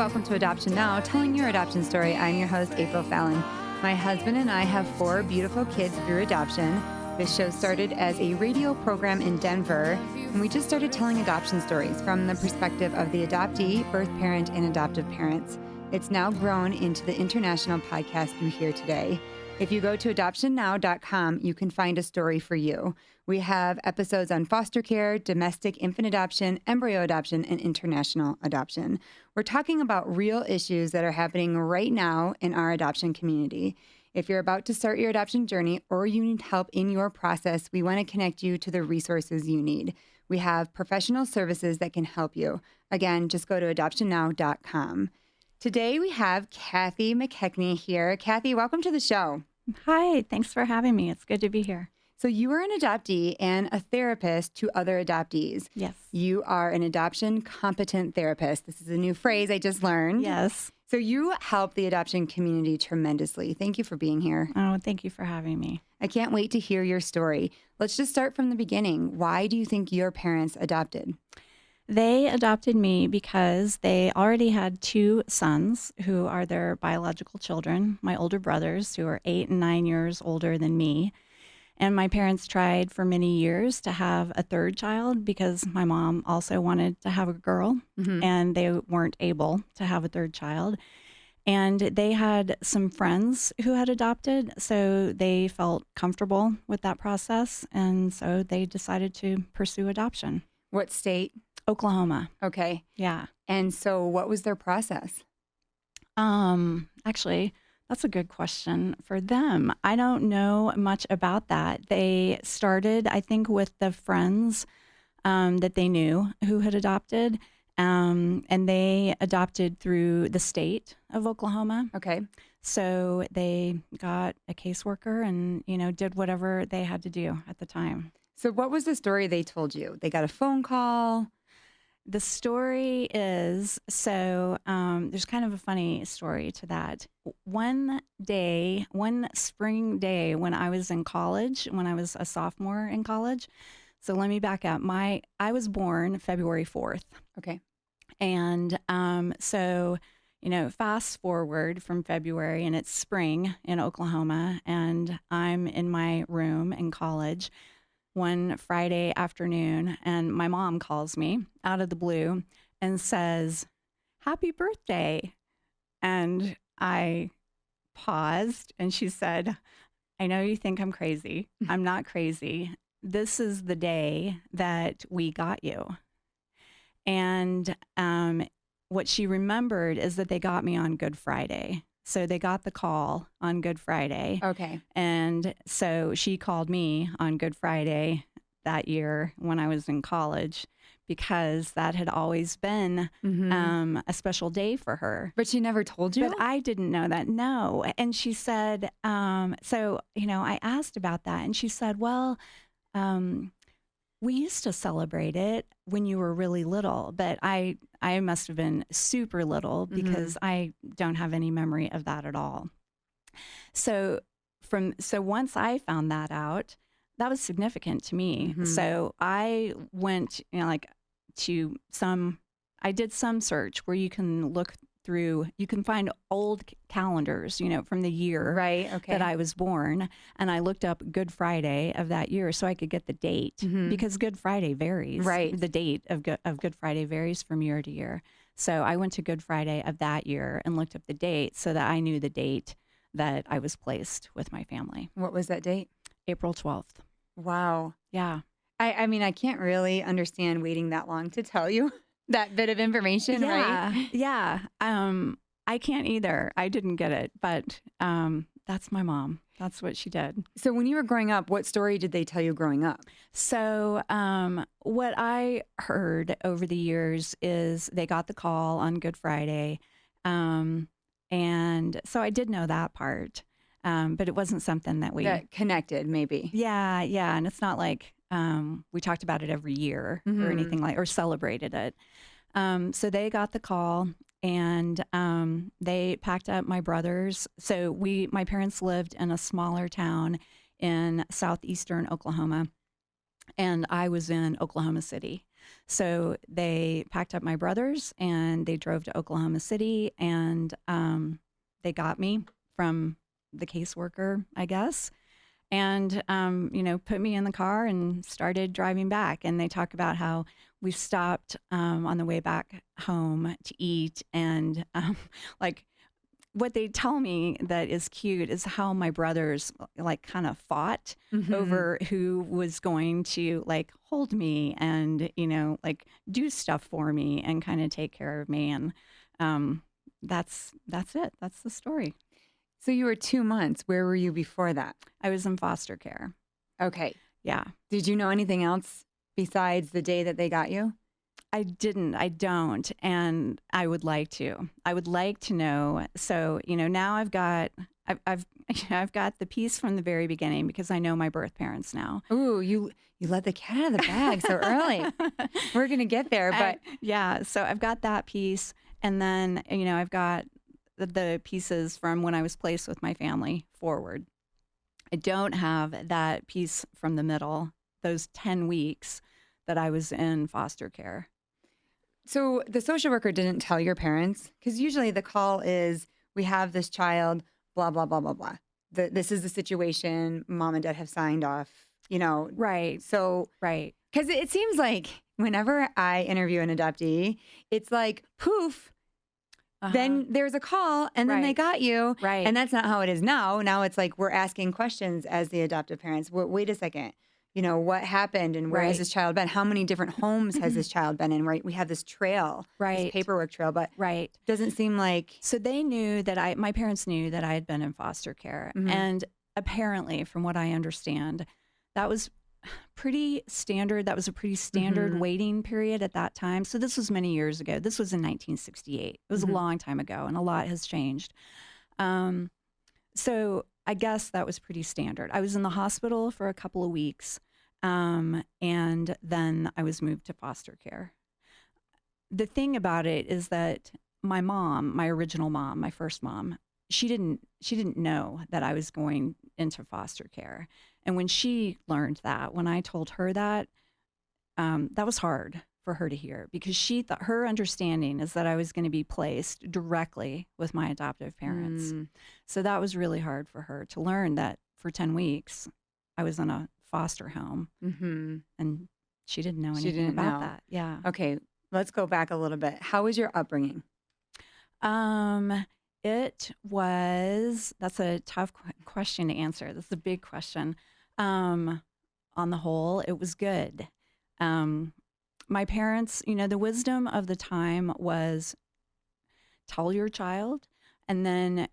welcome to Adoption Now, telling your adoption story. I'm your host, April Fallon. My husband and I have 4 beautiful kids through adoption. This show started as a radio program in Denver, and we just started telling adoption stories from the perspective of the adoptee, birth parent, and adoptive parents. It's now grown into the international podcast you hear today. If you go to adoptionnow.com, you can find a story for you. We have episodes on foster care, domestic infant adoption, embryo adoption, and international adoption. We're talking about real issues that are happening right now in our adoption community. If you're about to start your adoption journey or you need help in your process, we want to connect you to the resources you need. We have professional services that can help you. Again, just go to adoptionnow.com. Today we have Kathy Mackecheny here. Kathy, welcome to the show. Hi, thanks for having me. It's good to be here. So you are an adoptee and a therapist to other adoptees. Yes. You are an adoption competent therapist. This is a new phrase I just learned. Yes. So you help the adoption community tremendously. Thank you for being here. Oh, thank you for having me. I can't wait to hear your story. Let's just start from the beginning. Why do you think your parents adopted? They adopted me because they already had 2 sons who are their biological children, my older brothers, who are 8 and 9 years older than me. And my parents tried for many years to have a 3rd child because my mom also wanted to have a girl, and they weren't able to have a 3rd child. And they had some friends who had adopted, so they felt comfortable with that process, and so they decided to pursue adoption. What state? Oklahoma. Okay. Yeah. And so what was their process? Actually, that's a good question for them. I don't know much about that. They started, I think, with the friends that they knew who had adopted, and they adopted through the state of Oklahoma. Okay. So they got a caseworker and, did whatever they had to do at the time. So what was the story they told you? They got a phone call? The story is, there's kind of a funny story to that. One spring day when I was in college, when I was a sophomore in college, so let me back up. I was born February 4th. Okay. And fast forward from February and it's spring in Oklahoma and I'm in my room in college one Friday afternoon, and my mom calls me out of the blue and says, "Happy birthday." And I paused and she said, "I know you think I'm crazy. I'm not crazy. This is the day that we got you." And what she remembered is that they got me on Good Friday. So they got the call on Good Friday. Okay. And so she called me on Good Friday that year when I was in college because that had always been a special day for her. But she never told you? But I didn't know that, no. And she said, I asked about that and she said, well, we used to celebrate it when you were really little, but I must have been super little because I don't have any memory of that at all. So once I found that out, that was significant to me. So I went, I did some search where you can look through, you can find old calendars, from the year that I was born. And I looked up Good Friday of that year so I could get the date because Good Friday varies. Right. The date of Good Friday varies from year to year. So I went to Good Friday of that year and looked up the date so that I knew the date that I was placed with my family. What was that date? April 12th. Wow. Yeah. I mean, I can't really understand waiting that long to tell you that bit of information, right? Yeah. I can't either. I didn't get it, but that's my mom. That's what she did. So when you were growing up, what story did they tell you growing up? So what I heard over the years is they got the call on Good Friday. And so I did know that part, but it wasn't something that connected, maybe. Yeah. And it's not like we talked about it every year or anything or celebrated it. So they got the call and they packed up my brothers. So my parents lived in a smaller town in southeastern Oklahoma. and I was in Oklahoma City. So they packed up my brothers and they drove to Oklahoma City, and they got me from the caseworker, I guess, and put me in the car and started driving back. And they talk about how we stopped on the way back home to eat, and like what they tell me that is cute is how my brothers like kind of fought over who was going to like hold me and like do stuff for me and kind of take care of me. And that's it. That's the story. So you were 2 months. Where were you before that? I was in foster care. Okay. Yeah. Did you know anything else besides the day that they got you? I didn't. I don't. And I would like to. I would like to know. So, now I've got the piece from the very beginning because I know my birth parents now. Ooh, you let the cat out of the bag so early. We're going to get there, but yeah, so I've got that piece, and then, I've got the pieces from when I was placed with my family forward. I don't have that piece from the middle, those 10 weeks that I was in foster care. So the social worker didn't tell your parents? Because usually the call is, we have this child, blah, blah, blah, blah, blah. This is the situation. Mom and dad have signed off, Right. So, right. Because it seems like whenever I interview an adoptee, it's like, poof, then there's a call and then they got you. Right. And that's not how it is now. Now it's like we're asking questions as the adoptive parents. Wait a second. What happened and where has this child been? How many different homes has this child been in? Right. We have this trail, this paperwork trail, but doesn't seem like. So they knew that my parents knew that I had been in foster care. And apparently, from what I understand, that was pretty standard. That was a pretty standard waiting period at that time. So this was many years ago. This was in 1968. It was a long time ago, and a lot has changed. So I guess that was pretty standard. I was in the hospital for a couple of weeks, and then I was moved to foster care. The thing about it is that my mom, my original mom, my first mom, she didn't know that I was going into foster care. And when she learned that, when I told her that, that was hard for her to hear, because she thought, her understanding is that I was going to be placed directly with my adoptive parents. So that was really hard for her to learn that for 10 weeks I was in a foster home, and she didn't know anything about that. Yeah. Okay. Let's go back a little bit. How was your upbringing? That's a tough question to answer. That's a big question. On the whole, it was good. My parents, the wisdom of the time was tell your child and then,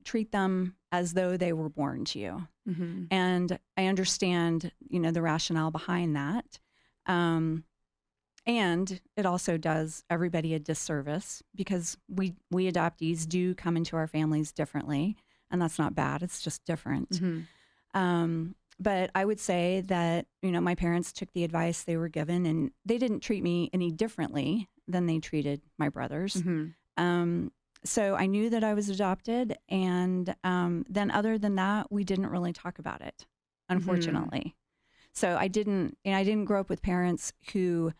treat them as though they were born to you. And I understand, the rationale behind that. And it also does everybody a disservice, because we adoptees do come into our families differently, and that's not bad. It's just different. But I would say that, my parents took the advice they were given, and they didn't treat me any differently than they treated my brothers. So I knew that I was adopted, and then other than that, we didn't really talk about it, unfortunately. So I didn't grow up with parents who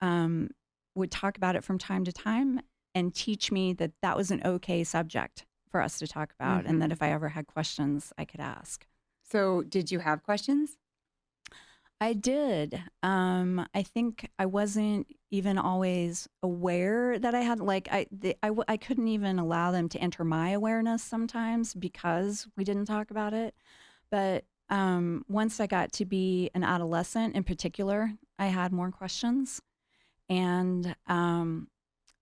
would talk about it from time to time and teach me that that was an okay subject for us to talk about, and that if I ever had questions, I could ask. So did you have questions? I did. I think I wasn't even always aware that I had, I couldn't even allow them to enter my awareness sometimes because we didn't talk about it. But once I got to be an adolescent in particular, I had more questions. And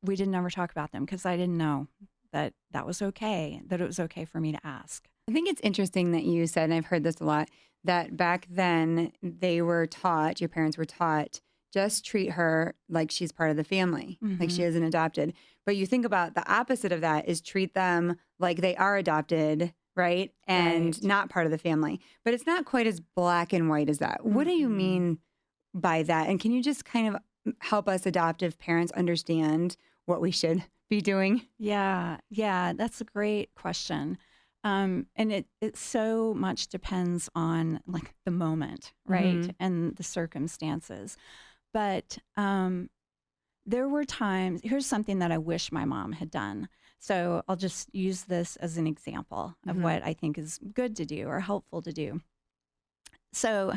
we didn't ever talk about them because I didn't know that was okay, that it was okay for me to ask. I think it's interesting that you said, and I've heard this a lot, that back then they were taught, your parents were taught, just treat her like she's part of the family, like she isn't adopted. But you think about the opposite of that is treat them like they are adopted, right? And not part of the family. But it's not quite as black and white as that. What do you mean by that? And can you just kind of help us adoptive parents understand what we should be doing? Yeah, that's a great question. And it so much depends on like the moment, right? And the circumstances. But there were times, here's something that I wish my mom had done. So I'll just use this as an example of what I think is good to do or helpful to do. So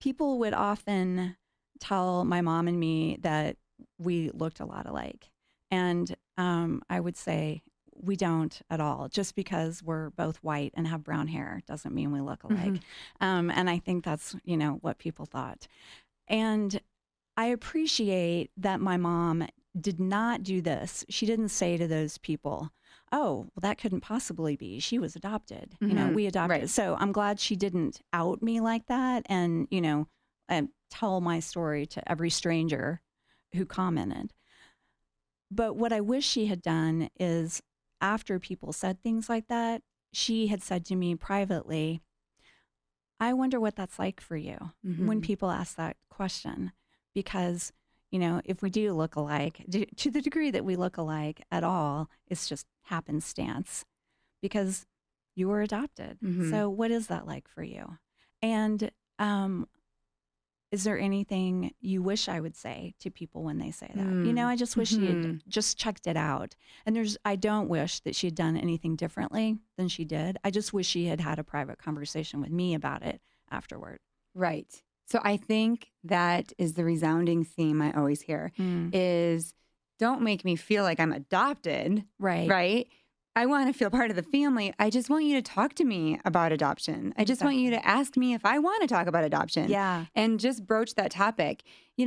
people would often tell my mom and me that we looked a lot alike. And I would say, we don't at all. Just because we're both white and have brown hair doesn't mean we look alike. And I think that's, what people thought. And I appreciate that my mom did not do this. She didn't say to those people, oh, well, that couldn't possibly be. She was adopted. We adopted. Right. So I'm glad she didn't out me like that and, and tell my story to every stranger who commented. But what I wish she had done is, after people said things like that, she had said to me privately, I wonder what that's like for you when people ask that question. Because, if we do look alike, to the degree that we look alike at all, it's just happenstance because you were adopted. So what is that like for you? And is there anything you wish I would say to people when they say that? I just wish she had just checked it out. And I don't wish that she had done anything differently than she did. I just wish she had had a private conversation with me about it afterward. Right. So I think that is the resounding theme I always hear is, don't make me feel like I'm adopted. Right. Right. I want to feel part of the family. I just want you to talk to me about adoption. I just want you to ask me if I want to talk about adoption. Yeah. And just broach that topic.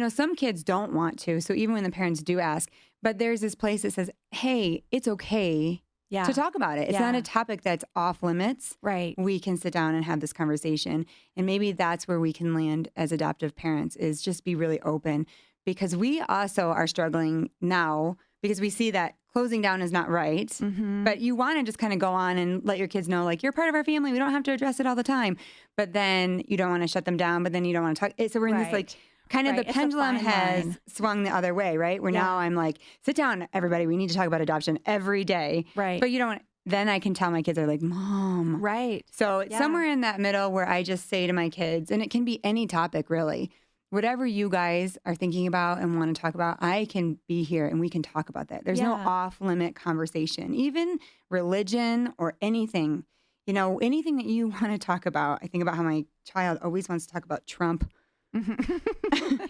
Some kids don't want to. So even when the parents do ask, but there's this place that says, hey, it's okay to talk about it. It's not a topic that's off limits. Right. We can sit down and have this conversation. And maybe that's where we can land as adoptive parents, is just be really open, because we also are struggling now because we see that closing down is not right. But you want to just kind of go on and let your kids know, like, you're part of our family. We don't have to address it all the time. But then you don't want to shut them down, but then you don't want to talk. So we're in this like kind of the pendulum has swung the other way, right? Where now I'm like, sit down, everybody. We need to talk about adoption every day. Right. But you don't. Then I can tell my kids are like, Mom. Right. So it's somewhere in that middle where I just say to my kids, and it can be any topic really, whatever you guys are thinking about and want to talk about, I can be here and we can talk about that. There's no off limit conversation, even religion or anything, anything that you want to talk about. I think about how my child always wants to talk about Trump.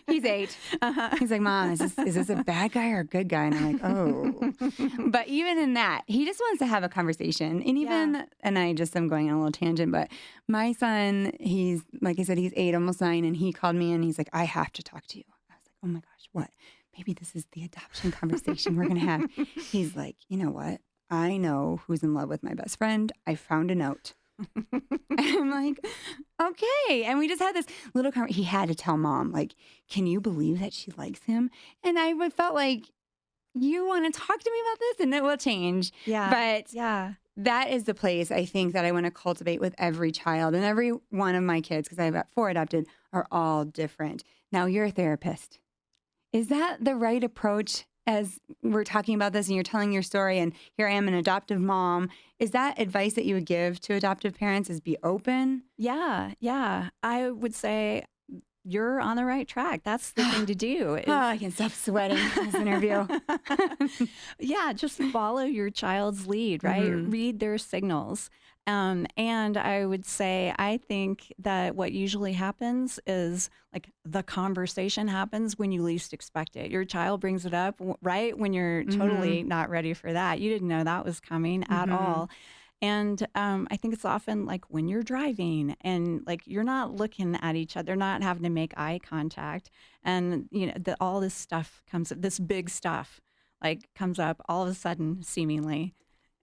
He's 8. He's like, Mom, is this a bad guy or a good guy? And I'm like, oh. But even in that, he just wants to have a conversation. And even, and I'm going on a little tangent, but my son, he's, like I said, he's 8, almost 9. And he called me and he's like, I have to talk to you. I was like, oh my gosh, what? Maybe this is the adoption conversation we're going to have. He's like, you know what? I know who's in love with my best friend. I found a note. I'm like, okay. And we just had this little conversation. He had to tell Mom, like, can you believe that she likes him? And I felt like, you want to talk to me about this and it will change. Yeah. But that is the place I think that I want to cultivate with every child. And every one of my kids, because I've got 4 adopted, are all different. Now, you're a therapist. Is that the right approach? As we're talking about this and you're telling your story, and here I am, an adoptive mom, is that advice that you would give to adoptive parents, is be open? Yeah. I would say you're on the right track. That's the thing to do. I can stop sweating in this interview. Just follow your child's lead, right? Read their signals. And I would say, I think that what usually happens is like the conversation happens when you least expect it. Your child brings it up right when you're totally not ready for that. You didn't know that was coming at all. And I think it's often like when you're driving and like you're not looking at each other, not having to make eye contact. And, all this stuff comes up, this big stuff like comes up all of a sudden, seemingly.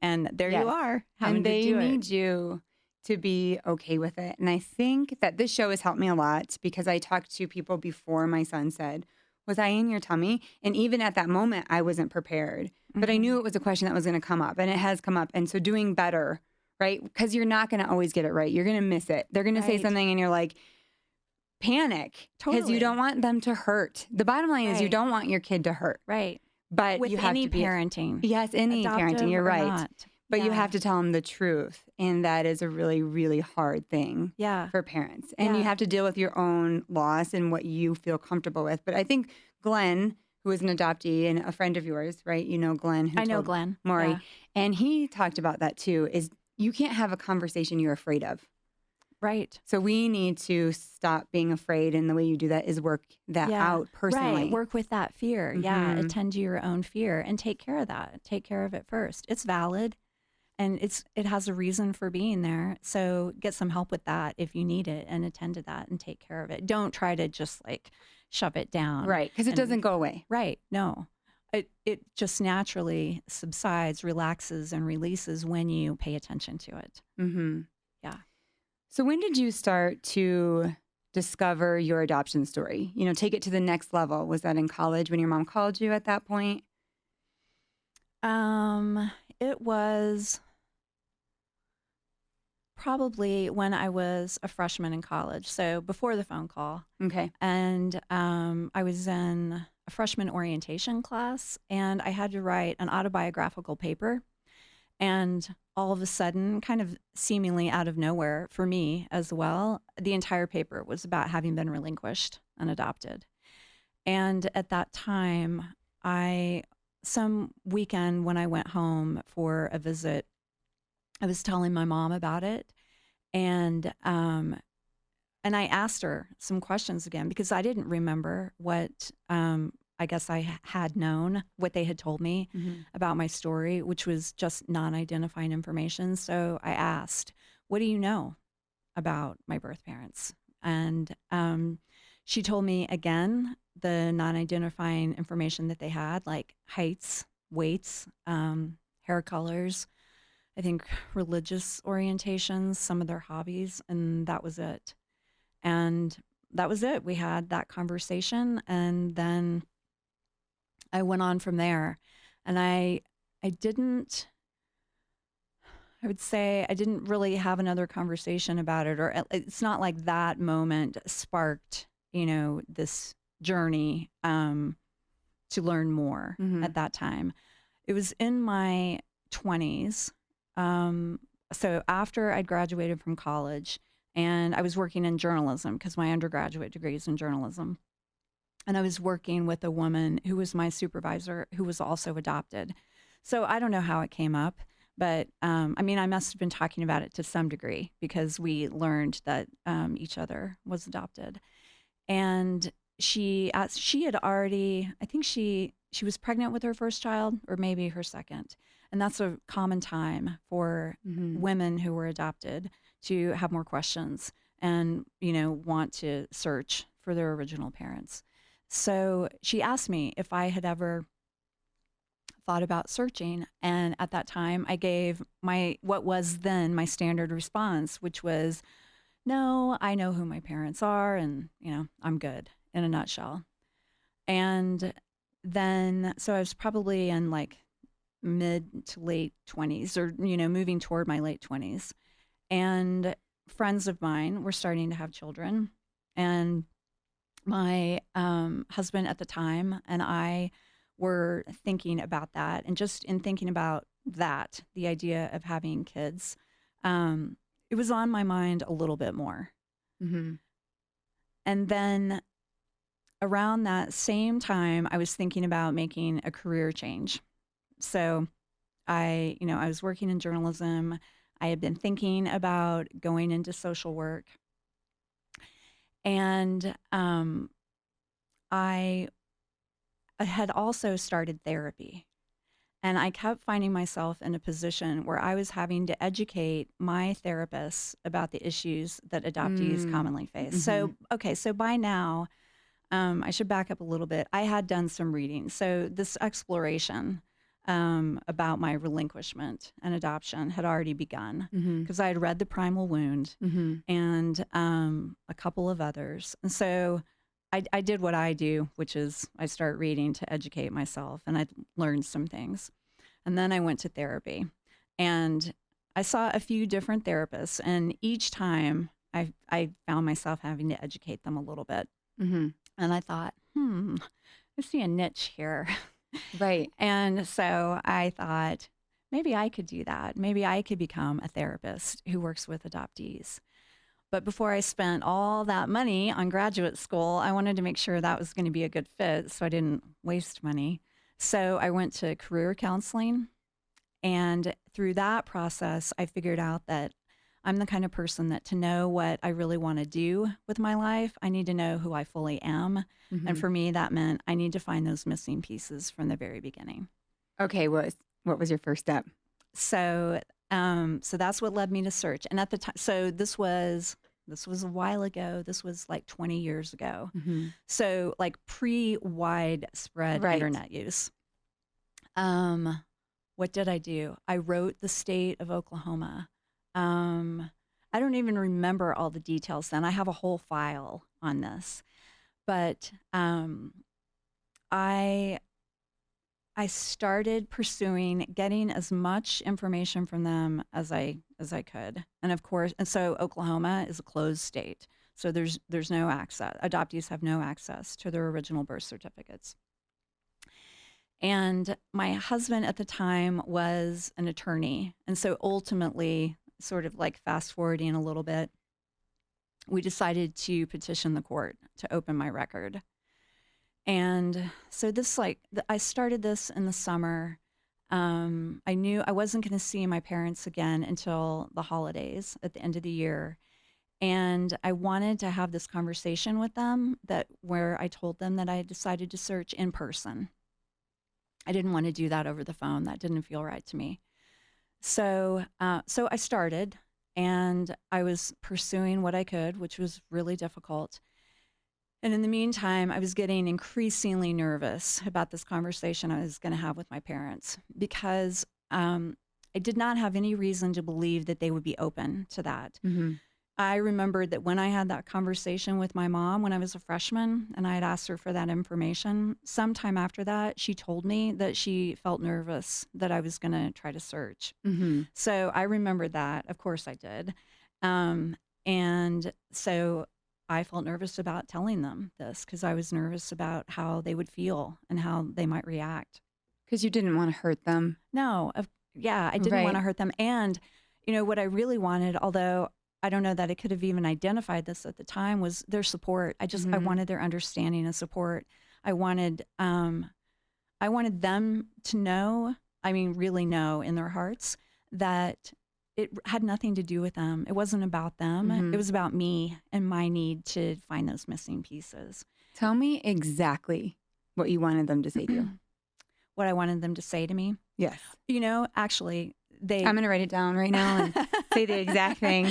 And there you are, having to do it. And they need you to be okay with it. And I think that this show has helped me a lot, because I talked to people before my son said, was I in your tummy? And even at that moment, I wasn't prepared. But I knew it was a question that was going to come up, and it has come up. And so doing better, right? Because you're not going to always get it right. You're going to miss it. They're going to say something and you're like, panic. Because you don't want them to hurt. The bottom line is you don't want your kid to hurt. Right. But with you have any to be parenting. Yes, any Adoptive parenting. You're or right. not. But you Yeah. have to tell them the truth. And that is a really, really hard thing Yeah. for parents. And you Yeah. have to deal with your own loss and what you feel comfortable with. But I think Glenn, who is an adoptee and a friend of yours, right? You know Glenn, who I know told Glenn. Maury. Yeah. And he talked about that too, is you can't have a conversation you're afraid of. Right. So we need to stop being afraid. And the way you do that is work that Yeah. out personally. Right. Work with that fear. Yeah. Mhm. Attend to your own fear and take care of that. Take care of it first. It's valid and it has a reason for being there. So get some help with that if you need it and attend to that and take care of it. Don't try to just like shove it down. Right. Because it and- doesn't go away. Right. No. It just naturally subsides, relaxes, and releases when you pay attention to it. Mm-hmm. Yeah. So when did you start to discover your adoption story? You know, take it to the next level. Was that in college when your mom called you at that point? It was probably when I was a freshman in college, so before the phone call. Okay. And I was in a freshman orientation class, and I had to write an autobiographical paper. And all of a sudden, kind of seemingly out of nowhere for me as well, the entire paper was about having been relinquished and adopted. And at that time, some weekend when I went home for a visit, I was telling my mom about it, and I asked her some questions again because I didn't remember what I guess I had known, what they had told me about my story, which was just non-identifying information. So I asked, "What do you know about my birth parents?" And she told me again the non-identifying information that they had, like heights, weights, hair colors, I think religious orientations, some of their hobbies, and that was it. And that was it. We had that conversation, and then I went on from there. And I didn't, I would say I didn't really have another conversation about it, or it's not like that moment sparked, this journey to learn more at that time. It was in my 20s. So after I'd graduated from college, and I was working in journalism because my undergraduate degree is in journalism. And I was working with a woman who was my supervisor who was also adopted. So I don't know how it came up, but I must have been talking about it to some degree because we learned that each other was adopted. And she had already, I think she was pregnant with her first child or maybe her second. And that's a common time for women who were adopted to have more questions and, want to search for their original parents. So she asked me if I had ever thought about searching. And at that time, I gave what was then my standard response, which was, no, I know who my parents are and, I'm good in a nutshell. And then, so I was probably in like mid to late 20s or, moving toward my late 20s. And friends of mine were starting to have children. And my husband at the time and I were thinking about that. And just in thinking about that, the idea of having kids, it was on my mind a little bit more. And then around that same time, I was thinking about making a career change. So I was working in journalism. I had been thinking about going into social work. And I had also started therapy. And I kept finding myself in a position where I was having to educate my therapists about the issues that adoptees commonly face. So by now, I should back up a little bit. I had done some reading. So this exploration about my relinquishment and adoption had already begun because I had read The Primal Wound and a couple of others. And so I did what I do, which is I start reading to educate myself, and I learned some things. And then I went to therapy, and I saw a few different therapists, and each time I found myself having to educate them a little bit. And I thought, I see a niche here. Right. And so I thought, maybe I could do that. Maybe I could become a therapist who works with adoptees. But before I spent all that money on graduate school, I wanted to make sure that was going to be a good fit so I didn't waste money. So I went to career counseling. And through that process, I figured out that I'm the kind of person that to know what I really want to do with my life, I need to know who I fully am. And for me, that meant I need to find those missing pieces from the very beginning. Okay, what was your first step? So that's what led me to search. And at the time, so this was a while ago. This was like 20 years ago. So like pre-widespread Right. internet use. What did I do? I wrote the state of Oklahoma. I don't even remember all the details then. I have a whole file on this. But I started pursuing getting as much information from them as I could. And of course, and so Oklahoma is a closed state. So there's no access. Adoptees have no access to their original birth certificates. And my husband at the time was an attorney. And so ultimately, sort of like fast forwarding a little bit, we decided to petition the court to open my record. And so I started this in the summer. I knew I wasn't going to see my parents again until the holidays at the end of the year. And I wanted to have this conversation with them where I told them that I had decided to search in person. I didn't want to do that over the phone. That didn't feel right to me. So I started, and I was pursuing what I could, which was really difficult. And in the meantime, I was getting increasingly nervous about this conversation I was going to have with my parents because I did not have any reason to believe that they would be open to that. I remembered that when I had that conversation with my mom when I was a freshman and I had asked her for that information, sometime after that, she told me that she felt nervous that I was going to try to search. So I remembered that. Of course I did. And so I felt nervous about telling them this because I was nervous about how they would feel and how they might react. Because you didn't want to hurt them. No. I didn't want to hurt them. And, what I really wanted, although I don't know that I could have even identified this at the time, was their support. I wanted their understanding and support. I wanted them to know, really know in their hearts that it had nothing to do with them. It wasn't about them. It was about me and my need to find those missing pieces. Tell me exactly what you wanted them to say to you. What I wanted them to say to me? Yes. Actually, I'm going to write it down right now and say the exact thing.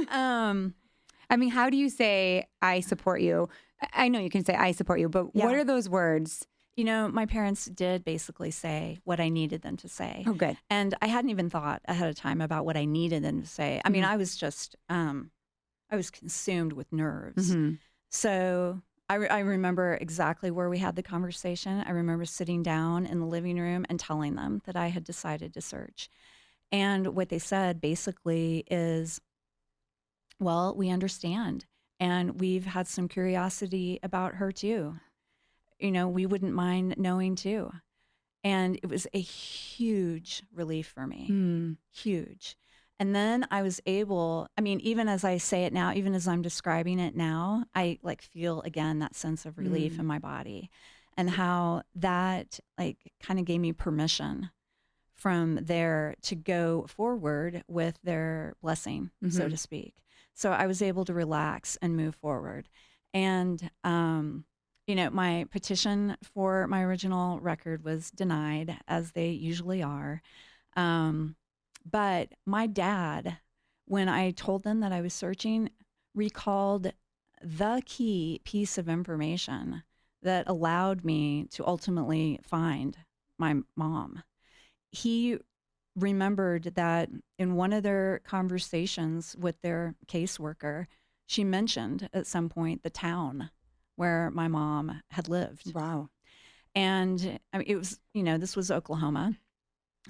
How do you say, I support you? I know you can say, I support you, but what are those words? My parents did basically say what I needed them to say. Oh, good. And I hadn't even thought ahead of time about what I needed them to say. I was just, I was consumed with nerves. So I remember exactly where we had the conversation. I remember sitting down in the living room and telling them that I had decided to search. And what they said basically is, well, we understand. And we've had some curiosity about her too. We wouldn't mind knowing too. And it was a huge relief for me, huge. And then I was able, even as I say it now, even as I'm describing it now, I feel again that sense of relief in my body and how that kind of gave me permission from there to go forward with their blessing, so to speak. So I was able to relax and move forward. And, my petition for my original record was denied, as they usually are. But my dad, when I told them that I was searching, recalled the key piece of information that allowed me to ultimately find my mom. He remembered that in one of their conversations with their caseworker, she mentioned at some point the town where my mom had lived. Wow. And it was, this was Oklahoma.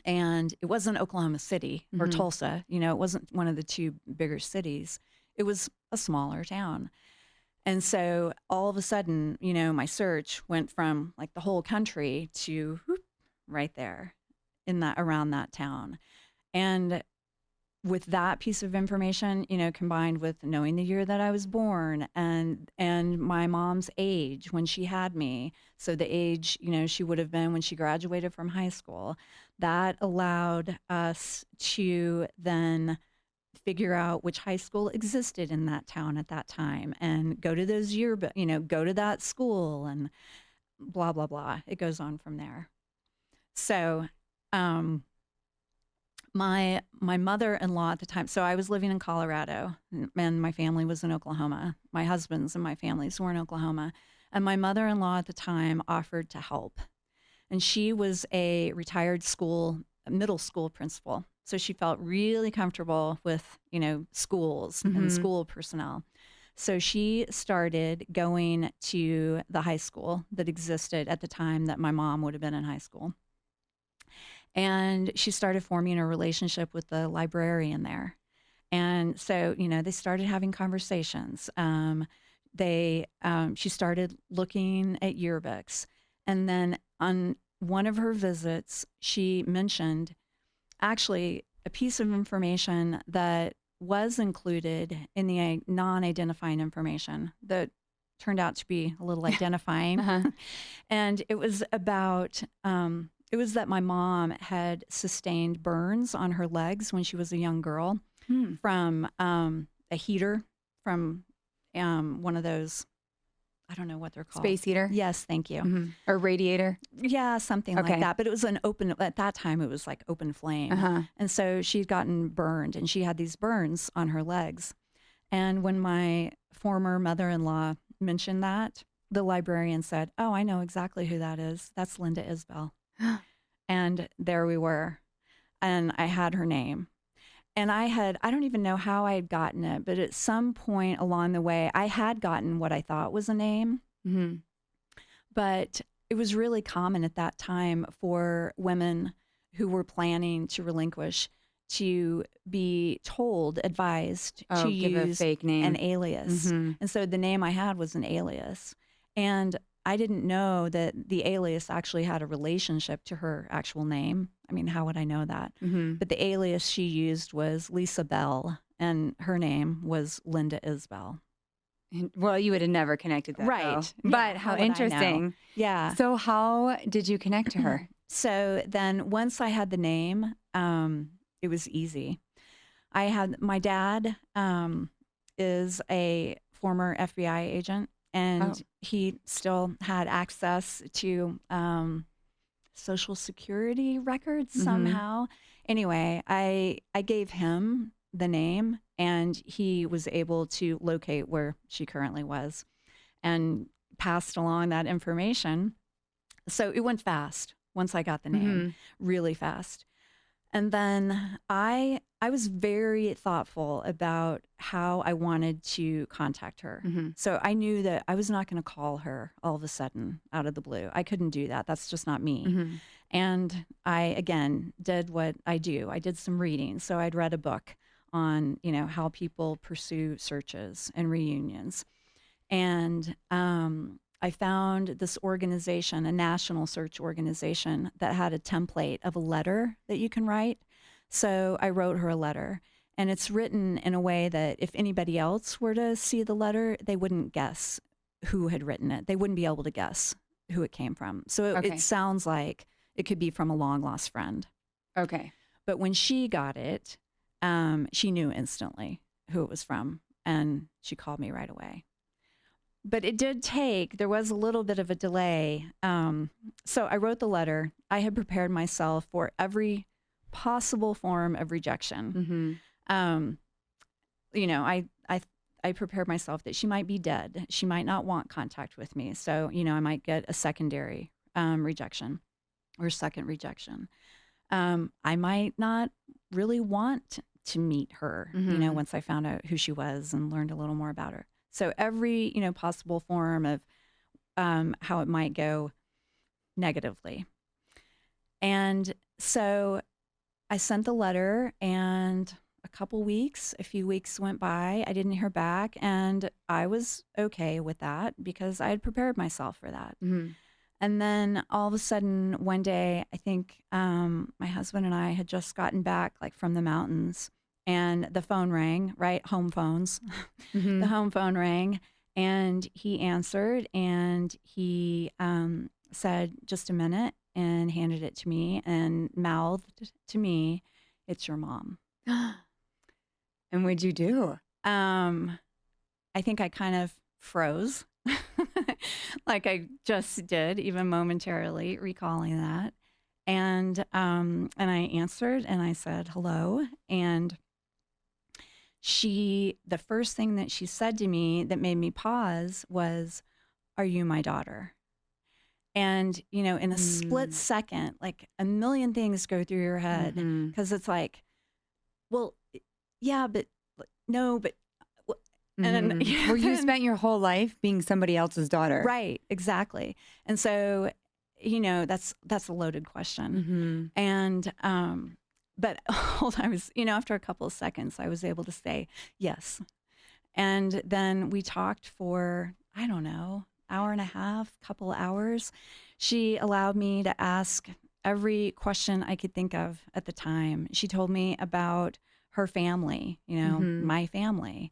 And it wasn't Oklahoma City or Tulsa. It wasn't one of the two bigger cities. It was a smaller town. And so all of a sudden, my search went from the whole country to right there. in that around that town. And with that piece of information, combined with knowing the year that I was born and my mom's age when she had me, so the age, she would have been when she graduated from high school, that allowed us to then figure out which high school existed in that town at that time and go to those go to that school and blah, blah, blah. It goes on from there. So, my mother-in-law at the time, so I was living in Colorado and my family was in Oklahoma. My husband's and my family's were in Oklahoma. And my mother-in-law at the time offered to help. And she was a retired middle school principal. So she felt really comfortable with, schools and school personnel. So she started going to the high school that existed at the time that my mom would have been in high school. And she started forming a relationship with the librarian there. And so, they started having conversations. She started looking at yearbooks. And then on one of her visits, she mentioned actually a piece of information that was included in the non-identifying information that turned out to be a little identifying. And it was about... it was that my mom had sustained burns on her legs when she was a young girl from a heater from one of those, I don't know what they're called. Space heater? Yes, thank you. Or radiator? Yeah, something like that. But it was at that time, it was like open flame. And so she'd gotten burned and she had these burns on her legs. And when my former mother-in-law mentioned that, the librarian said, "Oh, I know exactly who that is. That's Linda Isbell." And there we were. And I had her name. And I don't even know how I had gotten it, but at some point along the way, I had gotten what I thought was a name. But it was really common at that time for women who were planning to relinquish to be advised to use a fake name, an alias. And so the name I had was an alias. And I didn't know that the alias actually had a relationship to her actual name. I mean, how would I know that? But the alias she used was Lisa Bell, and her name was Linda Isbell. Well, you would have never connected that, right? Though. But how interesting. Yeah. So how did you connect to her? So then once I had the name, it was easy. My dad is a former FBI agent. And he still had access to Social Security records somehow. Anyway, I gave him the name, and he was able to locate where she currently was and passed along that information. So it went fast once I got the name, really fast. And then I was very thoughtful about how I wanted to contact her. So I knew that I was not going to call her all of a sudden out of the blue. I couldn't do that. That's just not me. And I, again, did what I do. I did some reading. So I'd read a book on, how people pursue searches and reunions. And I found this organization, a national search organization, that had a template of a letter that you can write. So I wrote her a letter, and it's written in a way that if anybody else were to see the letter, they wouldn't guess who had written it. They wouldn't be able to guess who it came from. So it sounds like it could be from a long-lost friend. Okay. But when she got it, she knew instantly who it was from, and she called me right away. But it did there was a little bit of a delay. So I wrote the letter. I had prepared myself for every possible form of rejection. I prepared myself that she might be dead. She might not want contact with me. So, I might get a secondary rejection or second rejection. I might not really want to meet her, once I found out who she was and learned a little more about her. So every, possible form of how it might go negatively. And so I sent the letter, and a few weeks went by. I didn't hear back, and I was okay with that because I had prepared myself for that. And then all of a sudden, one day, I think my husband and I had just gotten back like from the mountains, and the phone rang, right? Home phones. The Mm-hmm. home phone rang, and he answered, and he said, "Just a minute," and handed it to me and mouthed to me, "It's your mom." And what'd you do? I think I kind of froze, like I just did, even momentarily recalling that. And I answered and I said hello. And the first thing that she said to me that made me pause was, "Are you my daughter?" And, in a split Mm. second, like a million things go through your head Mm-hmm. because it's like, well, yeah, but no, but, and then, Mm-hmm. Well, you then spent your whole life being somebody else's daughter. right, exactly. And so, that's a loaded question. Mm-hmm. And but I was, after a couple of seconds, I was able to say yes. And then we talked for, I don't know, hour and a half, couple hours. She allowed me to ask every question I could think of at the time. She told me about her family, Mm-hmm. my family.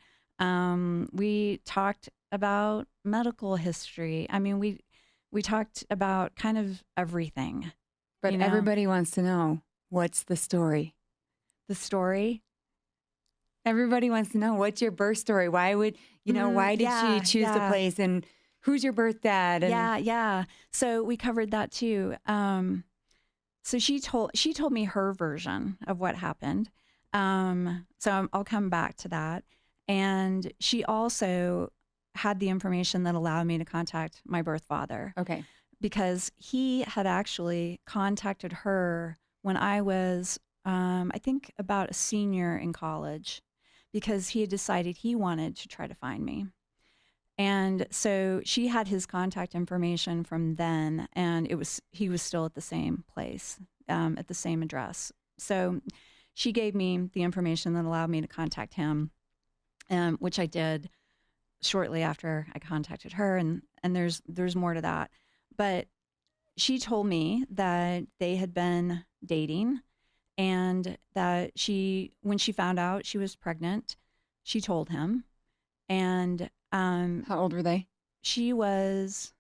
We talked about medical history. I mean, we talked about kind of everything, But everybody wants to know, what's the story? the story. Everybody wants to know, what's your birth story? Why would, why did she Yeah, choose the yeah. place, and who's your birth dad? And Yeah, yeah. So we covered that too. So she told me her version of what happened. So I'll come back to that. And she also had the information that allowed me to contact my birth father, okay. because he had actually contacted her when I was, I think, about a senior in college, because he had decided he wanted to try to find me. And so she had his contact information from then, and he was still at the same place, at the same address. So she gave me the information that allowed me to contact him, which I did shortly after I contacted her. And there's more to that, but she told me that they had been dating, and that when she found out she was pregnant, she told him. And How old were they? she was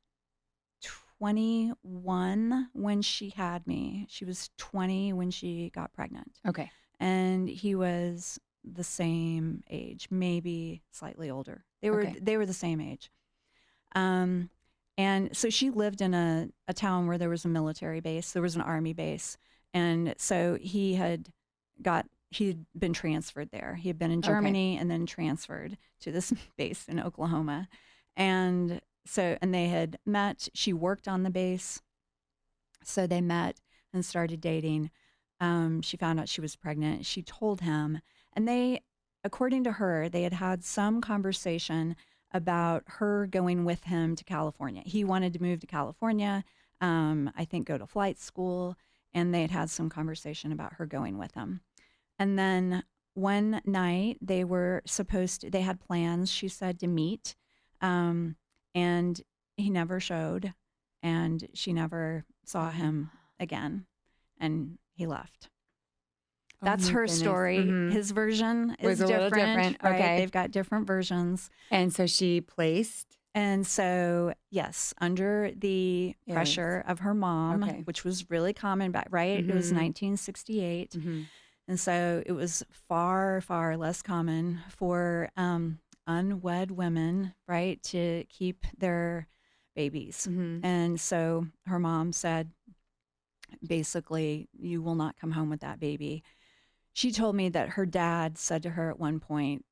21 when she had me. She was 20 when she got pregnant. Okay. And he was the same age, maybe slightly older. They were Okay. they were the same age. Um, and so she lived in a town where there was a military base. There was an army base. And so he'd been transferred there. He had been in Okay. Germany and then transferred to this base in Oklahoma. And they had met. She worked on the base. So they met and started dating. She found out she was pregnant. She told him, and according to her, they had had some conversation about her going with him to California. He wanted to move to California, I think go to flight school, and they had had some conversation about her going with him. And then one night they had plans, she said, to meet, and he never showed, and she never saw him again, and he left. Oh That's my her goodness. story. Mm-hmm. His version is Was a little different. right? Okay. They've got different versions. And so she placed. And so, yes, under the Yes. pressure of her mom, Okay. which was really common back, right? It was Mhm. 1968. Mhm. And so it was far, far less common for unwed women, right, to keep their babies. Mhm. And so her mom said, basically, "You will not come home with that baby." She told me that her dad said to her at one point,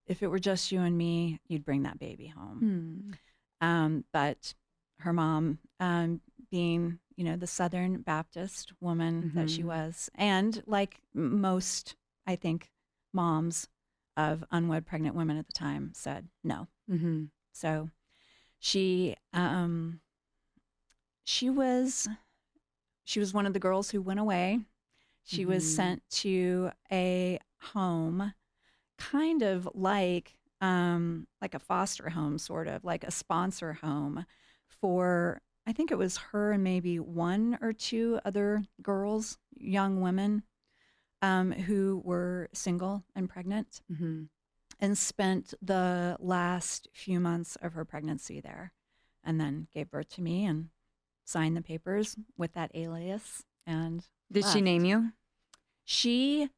"If it were just you and me, you'd bring that baby home." But her mom, being, the Southern Baptist woman that she Mhm. was, and like most, I think, moms of unwed pregnant women at the time, said no. Mhm. So she she was one of the girls who went away. She was Mhm. sent to a home, kind of like a foster home, sort of like a sponsor home for, I think it was her and maybe one or two other girls, young women, who were single and pregnant, Mm-hmm. and spent the last few months of her pregnancy there, and then gave birth to me and signed the papers with that alias and Did she left. name you? She,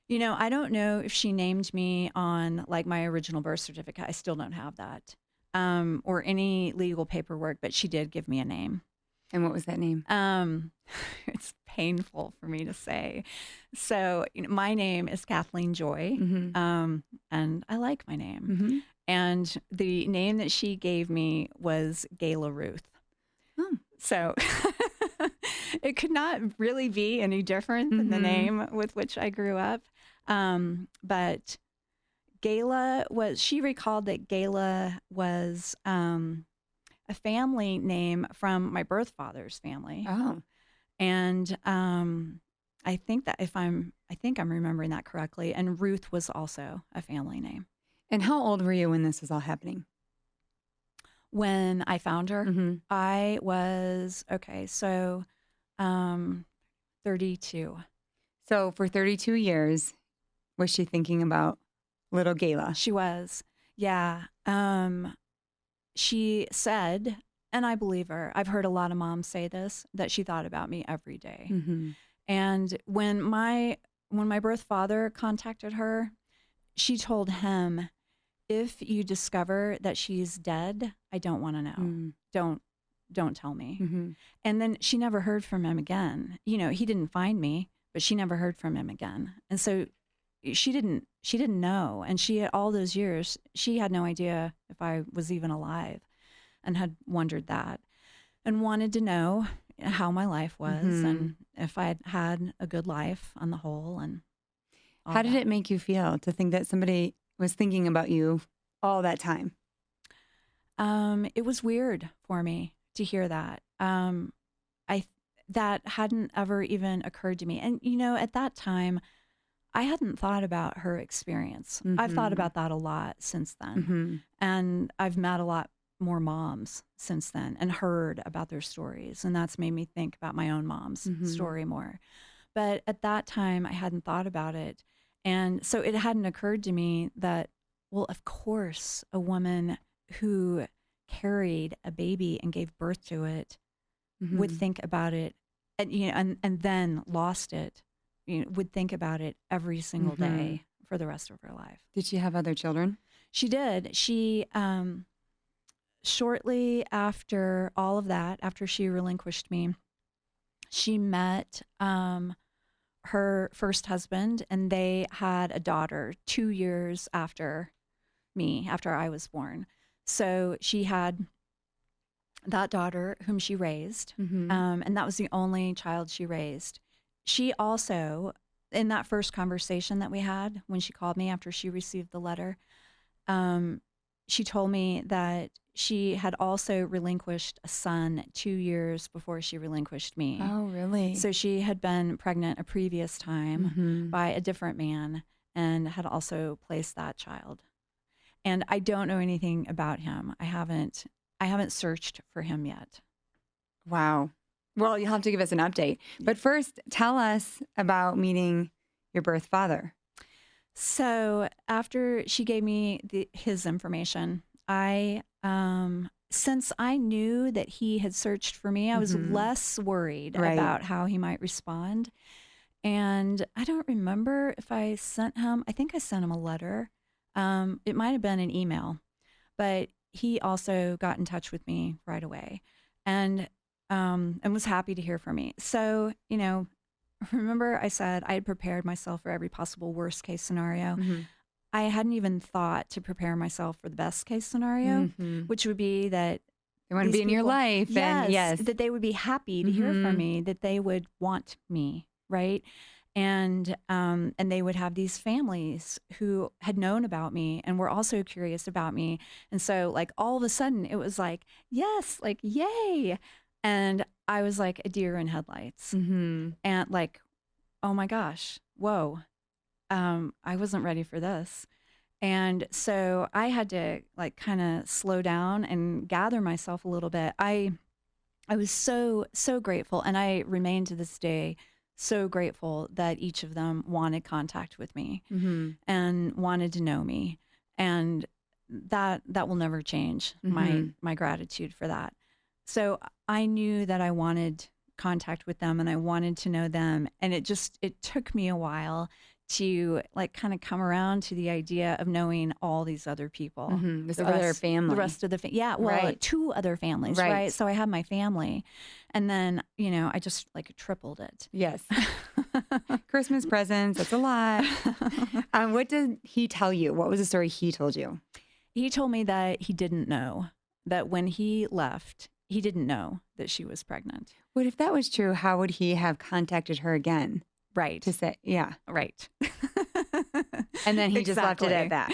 I don't know if she named me on like my original birth certificate. I still don't have that, or any legal paperwork, but she did give me a name. And what was that name? It's painful for me to say. So my name is Kathleen Joy, Mm-hmm. and I like my name. Mm-hmm. And the name that she gave me was Gayla Ruth. Oh. So it could not really be any different than the name with which I grew up. But she recalled that Gayla was a family name from my birth father's family. Oh. And I think I'm remembering that correctly. And Ruth was also a family name. And how old were you when this was all happening? When I found her, Mm-hmm. I was 32. So for 32 years, was she thinking about little Gayla? She was, yeah. She said, and I believe her. I've heard a lot of moms say this, that she thought about me every day. Mm-hmm. And when my birth father contacted her, she told him, if you discover that she's dead, I don't want to know. Mm-hmm. Don't tell me. Mm-hmm. And then she never heard from him again. He didn't find me, but she never heard from him again. And so she didn't know. And she, all those years, she had no idea if I was even alive, and had wondered that and wanted to know how my life was, and if I had a good life on the whole. And how did it make you feel to think that somebody was thinking about you all that time? It was weird for me to hear that. That hadn't ever even occurred to me. And, at that time, I hadn't thought about her experience. Mm-hmm. I've thought about that a lot since then. Mm-hmm. And I've met a lot more moms since then and heard about their stories. And that's made me think about my own mom's story more. But at that time, I hadn't thought about it. And so it hadn't occurred to me that, well, of course, a woman who carried a baby and gave birth to it would think about it, and then lost it, would think about it every single day for the rest of her life. Did she have other children? She did. She, shortly after all of that, after she relinquished me, she met her first husband, and they had a daughter 2 years after me, after I was born. So she had that daughter whom she raised, and that was the only child she raised. She also, in that first conversation that we had when she called me after she received the letter, she told me that she had also relinquished a son 2 years before she relinquished me. Oh, really? So she had been pregnant a previous time by a different man and had also placed that child. And I don't know anything about him. I haven't searched for him yet. Wow. Well, you'll have to give us an update. But first, tell us about meeting your birth father. So after she gave me his information, since I knew that he had searched for me, I was less worried about how he might respond. And I don't remember if I sent him, I think I sent him a letter. It might have been an email, but he also got in touch with me right away and was happy to hear from me. So, remember I said I had prepared myself for every possible worst case scenario. I hadn't even thought to prepare myself for the best case scenario, which would be that they want to be in your life. Yes, that they would be happy to hear from me, that they would want me, right? And they would have these families who had known about me and were also curious about me. And so like all of a sudden it was like, yes, like, yay. And I was like a deer in headlights and like, oh my gosh, whoa. I wasn't ready for this. And so I had to like kind of slow down and gather myself a little bit. I I was so, so grateful. And I remain to this day so grateful that each of them wanted contact with me and wanted to know me. And that will never change, my gratitude for that. So I knew that I wanted contact with them and I wanted to know them. And it took me a while to like kind of come around to the idea of knowing all these other people, This other family, the rest of the right. 2 other families, right? So I have my family, and then I just like tripled it. Yes, Christmas presents. That's a lot. What did he tell you? What was the story he told you? He told me that he didn't know that when he left, he didn't know that she was pregnant. What if that was true? How would he have contacted her again? Right. To say, yeah. Right. And then he just left it at that.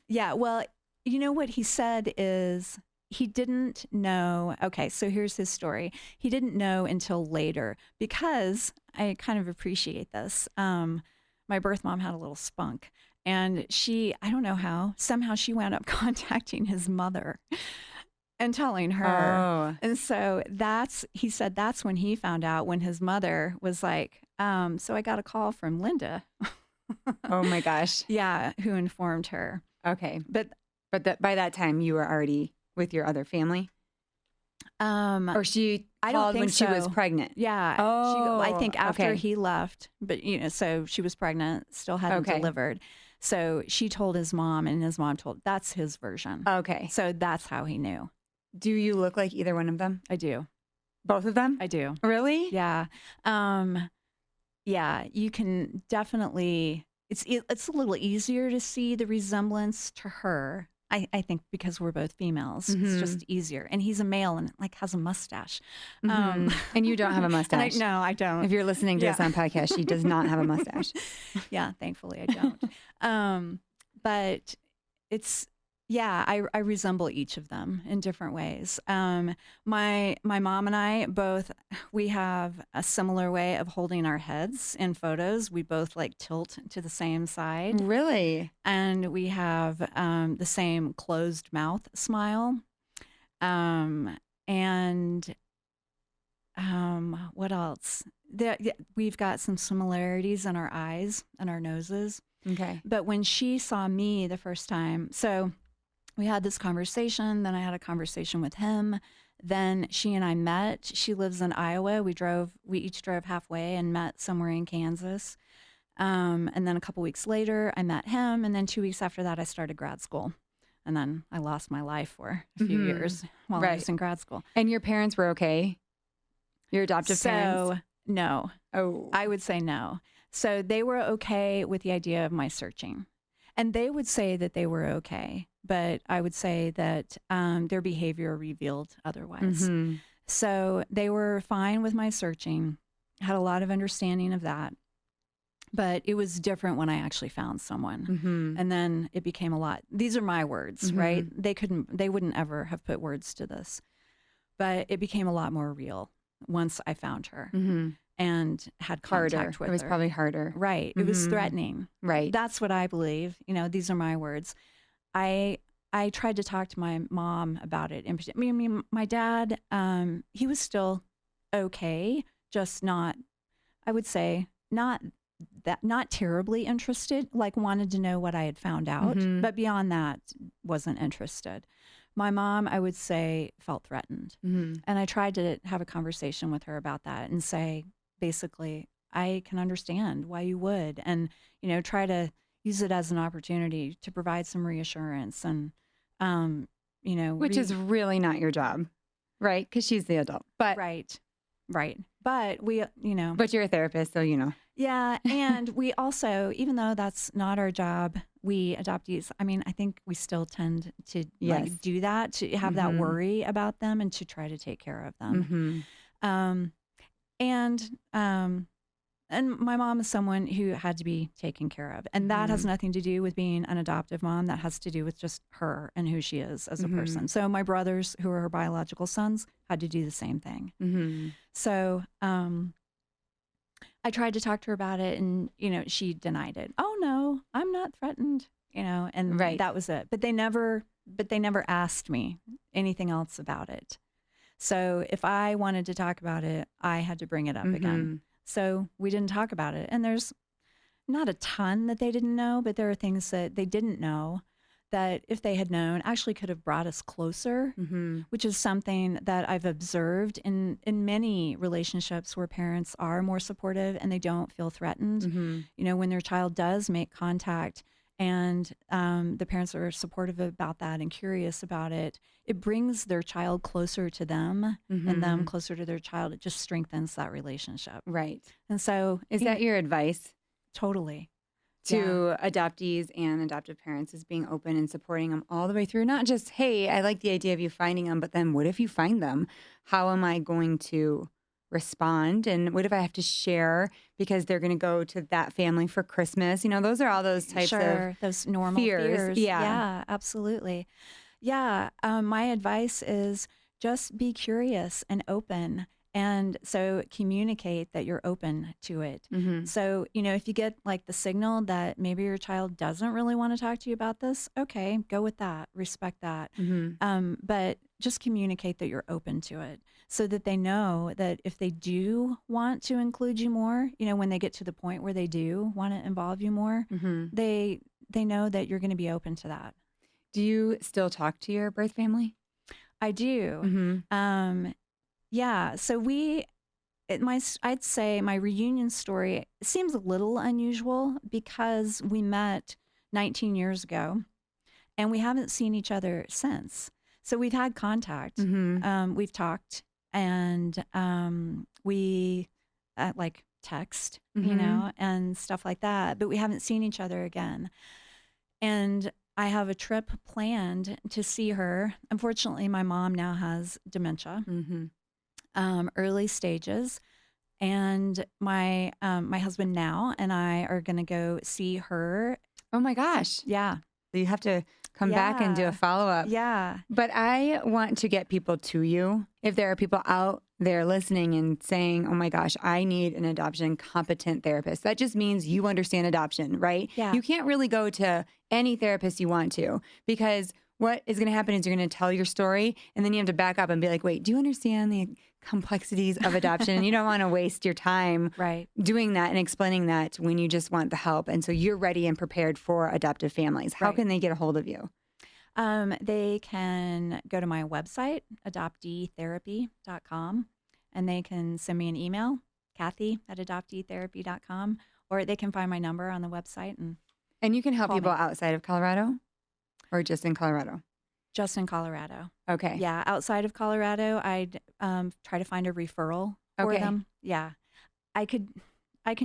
Yeah. Well, what he said is he didn't know. Okay. So here's his story. He didn't know until later because I kind of appreciate this. My birth mom had a little spunk and I don't know how, somehow she wound up contacting his mother and telling her. Oh. And so he said that's when he found out, when his mother was like, so I got a call from Linda. Oh my gosh. Yeah, who informed her. Okay. But by that time you were already with your other family? Or she called when she was pregnant? Yeah. Oh. I think after he left, but so she was pregnant, still hadn't delivered. So she told his mom and his mom that's his version. Okay. So that's how he knew. Do you look like either one of them? I do. Both of them? I do. Really? Yeah. Yeah, you can definitely, it's a little easier to see the resemblance to her. I think because we're both females, it's just easier. And he's a male and like has a mustache. And you don't have a mustache. No, I don't. If you're listening to us on podcast, she does not have a mustache. Yeah, thankfully I don't. But it's, yeah, I resemble each of them in different ways. My mom and I we have a similar way of holding our heads in photos. We both like tilt to the same side. Really? And we have the same closed mouth smile. And what else? We've got some similarities in our eyes and our noses. Okay. But when she saw me the first time, so we had this conversation, then I had a conversation with him. Then she and I met. She lives in Iowa. We each drove halfway and met somewhere in Kansas. And then a couple weeks later, I met him. And then 2 weeks after that, I started grad school. And then I lost my life for a few years while I was in grad school. And your parents were okay? Your adoptive parents? No. Oh. I would say no. So they were okay with the idea of my searching. And they would say that they were okay, but I would say that their behavior revealed otherwise. So they were fine with my searching, had a lot of understanding of that. But it was different when I actually found someone. And then it became a lot. These are my words, right? They wouldn't ever have put words to this. But it became a lot more real once I found her. And had contact with her. It was probably harder. Right. It was threatening. Right. That's what I believe. These are my words. I tried to talk to my mom about it. I mean, my dad, he was still okay, just not, I would say, not terribly interested, like wanted to know what I had found out. But beyond that, wasn't interested. My mom, I would say, felt threatened. And I tried to have a conversation with her about that and say, basically, I can understand why you would, and try to use it as an opportunity to provide some reassurance and which is really not your job, right? Because she's the adult, but right. But we, but you're a therapist, so yeah, and we also, even though that's not our job, we adoptees, I mean, I think we still tend to like do that, to have that worry about them and to try to take care of them. And my mom is someone who had to be taken care of. And that has nothing to do with being an adoptive mom. That has to do with just her and who she is as a person. So my brothers, who are her biological sons, had to do the same thing. So I tried to talk to her about it, and, she denied it. Oh, no, I'm not threatened, and that was it. But they never asked me anything else about it. So if I wanted to talk about it, I had to bring it up again. So we didn't talk about it. And there's not a ton that they didn't know, but there are things that they didn't know that if they had known actually could have brought us closer, which is something that I've observed in many relationships where parents are more supportive and they don't feel threatened. You know, when their child does make contact and the parents are supportive about that and curious about it, it brings their child closer to them and them closer to their child. It just strengthens that relationship. Right. And so Is that your advice? Totally. To adoptees and adoptive parents, is being open and supporting them all the way through. Not just, hey, I like the idea of you finding them, but then what if you find them? How am I going to respond? And what if I have to share because they're going to go to that family for Christmas? You know, those are all those types of those normal fears. Yeah, absolutely. Yeah. My advice is just be curious and open. And so communicate that you're open to it. So, you know, if you get like the signal that maybe your child doesn't really want to talk to you about this, okay, go with that, respect that. But just communicate that you're open to it so that they know that if they do want to include you more, you know, when they get to the point where they do want to involve you more, they know that you're going to be open to that. Do you still talk to your birth family? I do. Yeah, so I'd say my reunion story seems a little unusual because we met 19 years ago and we haven't seen each other since. So we've had contact, we've talked, and we like text, you know, and stuff like that, but we haven't seen each other again. And I have a trip planned to see her. Unfortunately, my mom now has dementia. Early stages, and my husband now and I are going to go see her. Oh my gosh. Yeah. You have to come back and do a follow-up. Yeah. But I want to get people to you. If there are people out there listening and saying, oh my gosh, I need an adoption competent therapist. That just means you understand adoption, right? Yeah. You can't really go to any therapist you want to, because what is going to happen is you're going to tell your story and then you have to back up and be like, wait, do you understand the complexities of adoption? And you don't want to waste your time doing that and explaining that when you just want the help. And so you're ready and prepared for adoptive families. How can they get a hold of you? They can go to my website, adopteetherapy.com, and they can send me an email, Kathy@adopteetherapy.com, or they can find my number on the website. And you can help people outside of Colorado? Or just in Colorado? Just in Colorado. Okay. Yeah. Outside of Colorado, I'd try to find a referral for them. Yeah. I can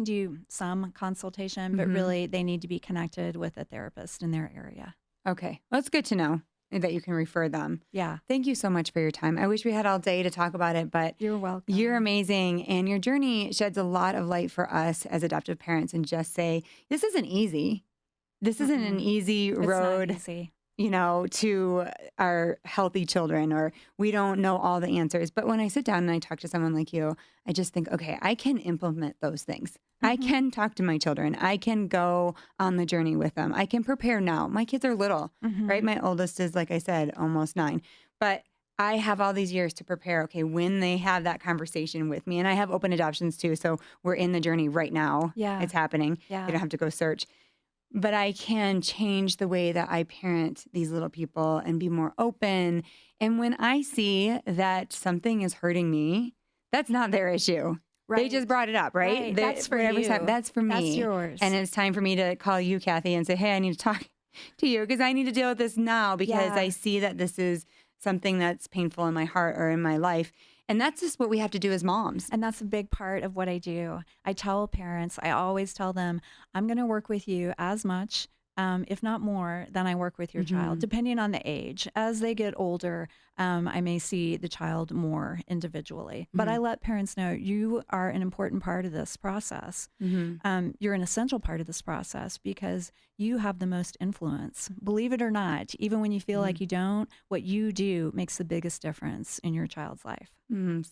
do some consultation, but really they need to be connected with a therapist in their area. Okay. Well, it's good to know that you can refer them. Yeah. Thank you so much for your time. I wish we had all day to talk about it, but you're welcome. You're amazing. And your journey sheds a lot of light for us as adoptive parents, and just say, this isn't easy. This isn't an easy road, it's not easy. You know, to our healthy children, or we don't know all the answers. But when I sit down and I talk to someone like you, I just think, okay, I can implement those things. I can talk to my children. I can go on the journey with them. I can prepare now. My kids are little, right? My oldest is, like I said, almost 9. But I have all these years to prepare, okay, when they have that conversation with me. And I have open adoptions too. So we're in the journey right now. Yeah. It's happening. Yeah. You don't have to go search. But I can change the way that I parent these little people and be more open. And when I see that something is hurting me, that's not their issue. Right. They just brought it up, right? That's for you. That's for me. That's yours. And it's time for me to call you, Kathy, and say, hey, I need to talk to you because I need to deal with this now, because I see that this is something that's painful in my heart or in my life. And that's just what we have to do as moms. And that's a big part of what I do. I tell parents, I always tell them, I'm going to work with you as much, if not more, than I work with your child, depending on the age. As they get older, I may see the child more individually. But I let parents know, you are an important part of this process. You're an essential part of this process because you have the most influence. Believe it or not, even when you feel like you don't, what you do makes the biggest difference in your child's life.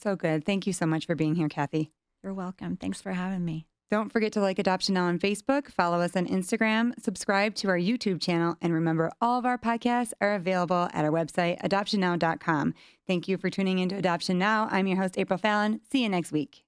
So good. Thank you so much for being here, Kathy. You're welcome. Thanks for having me. Don't forget to like Adoption Now on Facebook, follow us on Instagram, subscribe to our YouTube channel, and remember all of our podcasts are available at our website, adoptionnow.com. Thank you for tuning into Adoption Now. I'm your host, April Fallon. See you next week.